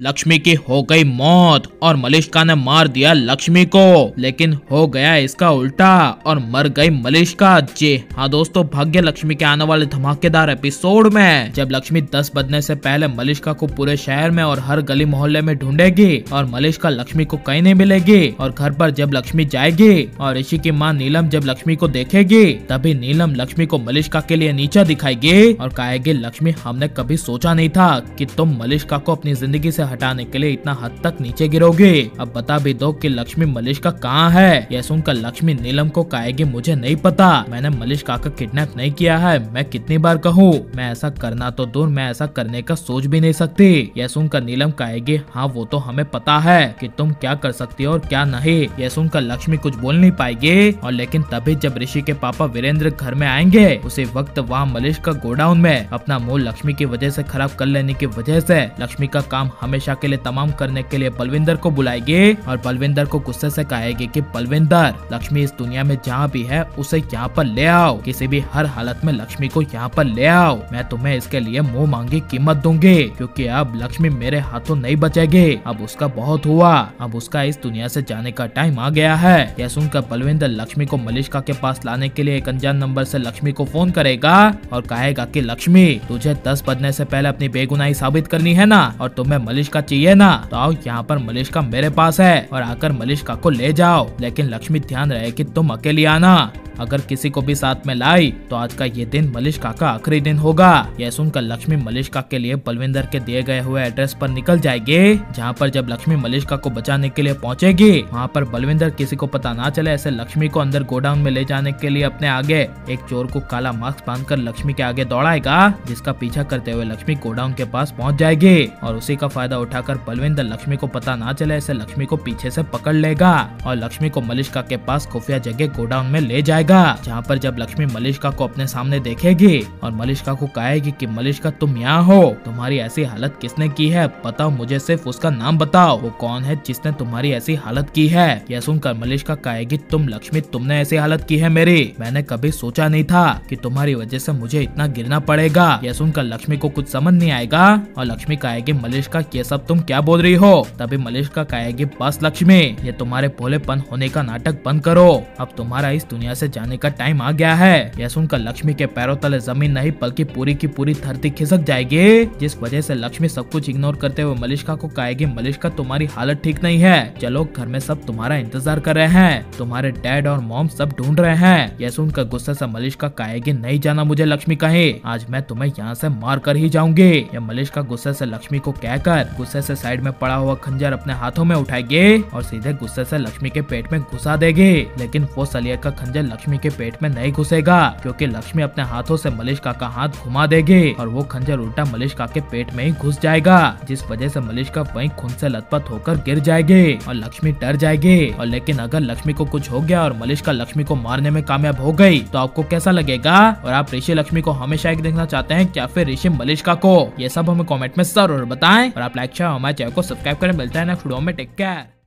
लक्ष्मी की हो गई मौत और मलिष्का ने मार दिया लक्ष्मी को, लेकिन हो गया इसका उल्टा और मर गई मलिष्का। जी हाँ दोस्तों, भाग्य लक्ष्मी के आने वाले धमाकेदार एपिसोड में जब लक्ष्मी 10 बजने से पहले मलिष्का को पूरे शहर में और हर गली मोहल्ले में ढूंढेगी और मलिष्का लक्ष्मी को कहीं नहीं मिलेगी, और घर पर जब लक्ष्मी जाएगी और ऋषि की माँ नीलम जब लक्ष्मी को देखेगी, तभी नीलम लक्ष्मी को मलिष्का के लिए नीचा दिखाएगी और कहेगी, लक्ष्मी हमने कभी सोचा नहीं था कि तुम मलिष्का को अपनी जिंदगी से हटाने के लिए इतना हद तक नीचे गिरोगे। अब बता भी दो कि लक्ष्मी मलिष्का कहाँ है। यह सुनकर लक्ष्मी नीलम को कहेगी, मुझे नहीं पता, मैंने मलिष्का का किडनैप नहीं किया है। मैं कितनी बार कहूँ, मैं ऐसा करना तो दूर, मैं ऐसा करने का सोच भी नहीं सकती। यह सुनकर नीलम कहेगी, हाँ वो तो हमें पता है कि तुम क्या कर सकती हो और क्या नहीं। यह सुनकर लक्ष्मी कुछ बोल नहीं पाएगी, और लेकिन तभी जब ऋषि के पापा वीरेंद्र घर में आएंगे, उसी वक्त वहाँ मलिष्का गोडाउन में अपना मुंह लक्ष्मी की वजह से खराब कर लेने की वजह से लक्ष्मी का काम हमेशा के लिए तमाम करने के लिए बलविंदर को बुलाएगी और बलविंदर को गुस्से से कहेगी कि बलविंदर, लक्ष्मी इस दुनिया में जहाँ भी है उसे यहाँ पर ले आओ, किसी भी हर हालत में लक्ष्मी को यहाँ पर ले आओ। मैं तुम्हें इसके लिए मुंह मांगी कीमत दूंगी, क्योंकि अब लक्ष्मी मेरे हाथों नहीं बचेगी। अब उसका बहुत हुआ, अब उसका इस दुनिया से जाने का टाइम आ गया है। यह सुनकर बलविंदर लक्ष्मी को मलिष्का के पास लाने के लिए एक अनजान नंबर से लक्ष्मी को फोन करेगा और कहेगा कि लक्ष्मी, तुझे 10 बजने से पहले अपनी बेगुनाही साबित करनी है ना, और तुम्हें मलिष्का चाहिए ना, तो आओ यहाँ पर मलिष्का मेरे पास है और आकर मलिष्का को ले जाओ। लेकिन लक्ष्मी ध्यान रहे कि तुम अकेली आना, अगर किसी को भी साथ में लाई तो आज का ये दिन मलिष्का का आखिरी दिन होगा। यह सुनकर लक्ष्मी मलिष्का के लिए बलविंदर के दिए गए हुए एड्रेस पर निकल जाएगी, जहाँ पर जब लक्ष्मी मलिष्का को बचाने के लिए पहुँचेगी, वहाँ पर बलविंदर किसी को पता ना चले ऐसे लक्ष्मी को अंदर गोडाउन में ले जाने के लिए अपने आगे एक चोर को काला मास्क बांधकर लक्ष्मी के आगे दौड़ाएगा, जिसका पीछा करते हुए लक्ष्मी गोडाउन के पास पहुँच जाएगी और उसी का फायदा उठाकर बलविंदर लक्ष्मी को पता ना चले ऐसे लक्ष्मी को पीछे से पकड़ लेगा और लक्ष्मी को मलिष्का के पास खुफिया जगह गोडाउन में ले जाएगा, जहाँ पर जब लक्ष्मी मलिष्का को अपने सामने देखेगी और मलिष्का को कहेगी कि मलिष्का तुम यहाँ हो, तुम्हारी ऐसी हालत किसने की है, बताओ मुझे, सिर्फ उसका नाम बताओ, वो कौन है जिसने तुम्हारी ऐसी हालत की है। यह सुनकर मलिष्का कहेगी, तुम लक्ष्मी, तुमने ऐसी हालत की है मेरी, मैंने कभी सोचा नहीं था कि तुम्हारी वजह से मुझे इतना गिरना पड़ेगा। यह सुनकर लक्ष्मी को कुछ समझ नहीं आएगा और लक्ष्मी कहेगी, मलिष्का ये सब तुम क्या बोल रही हो। तभी मलिष्का कहेगी, बस लक्ष्मी, ये तुम्हारे भोलेपन होने का नाटक बंद करो, अब तुम्हारा इस दुनिया से जाने का टाइम आ गया है। यह सुनकर लक्ष्मी के पैरों तले जमीन नहीं बल्कि पूरी की पूरी धरती खिसक जाएगी, जिस वजह से लक्ष्मी सब कुछ इग्नोर करते हुए मलिष्का को कहेगी, मलिष्का तुम्हारी हालत ठीक नहीं है, चलो घर में सब तुम्हारा इंतजार कर रहे हैं, तुम्हारे डैड और मॉम सब ढूंढ रहे हैं। यह सुनकर गुस्से से मलिष्का कहेगी, नहीं जाना मुझे लक्ष्मी कहे, आज मैं तुम्हें यहाँ से मार कर ही जाऊंगी। यह मलिष्का गुस्से से लक्ष्मी को कहकर गुस्से से साइड में पड़ा हुआ खंजर अपने हाथों में उठाएगी और सीधे गुस्से से लक्ष्मी के पेट में घुसा देगी, लेकिन वो सलिया का खंजर लक्ष्मी के पेट में नहीं घुसेगा, क्योंकि लक्ष्मी अपने हाथों से मलिष्का का हाथ घुमा देगी और वो खंजर उल्टा मलिष्का के पेट में ही घुस जाएगा, जिस वजह से मलिष्का वहीं खून से लथपथ होकर गिर जाएगी और लक्ष्मी डर जाएगी। और लेकिन अगर लक्ष्मी को कुछ हो गया और मलिष्का लक्ष्मी को मारने में कामयाब हो गई तो आपको कैसा लगेगा, और आप ऋषि लक्ष्मी को हमेशा एक देखना चाहते हैं या फिर ऋषि मलिष्का को, ये सब हमें कमेंट में जरूर बताएं और आप लाइक शेयर हमारे चैनल को सब्सक्राइब करें। मिलता है नेक्स्ट वीडियो में, टेक केयर।